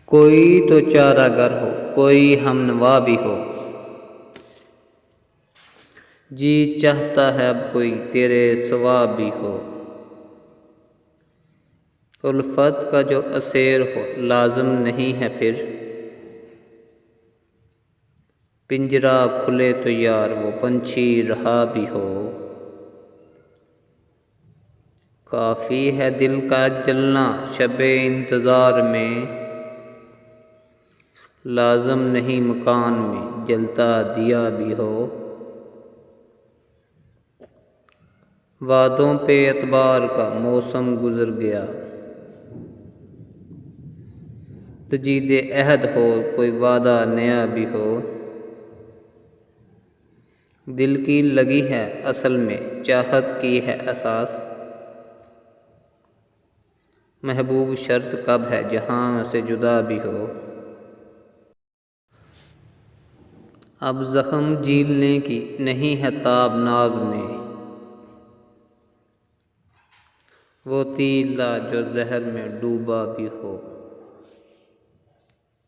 कोई तो चारागर हो, कोई हमनवा भी हो। जी चाहता है अब कोई तेरे सिवा भी हो। उल्फत का जो असेर हो लाज़िम नहीं है फिर। पिंजरा खुले तो यार वो पंछी रहा भी हो। काफ़ी है दिल का जलना शबे इंतज़ार में। लाज़िम नहीं मकान में जलता दिया भी हो। वादों पे एतबार का मौसम गुज़र गया। तजीद अहद हो कोई वादा नया भी हो। दिल की लगी है असल में चाहत की है एहसास। महबूब शर्त कब है जहाँ से जुदा भी हो। अब ज़ख्म झीलने की नहीं है ताब नाज में। वो तीला जो जहर में डूबा भी हो।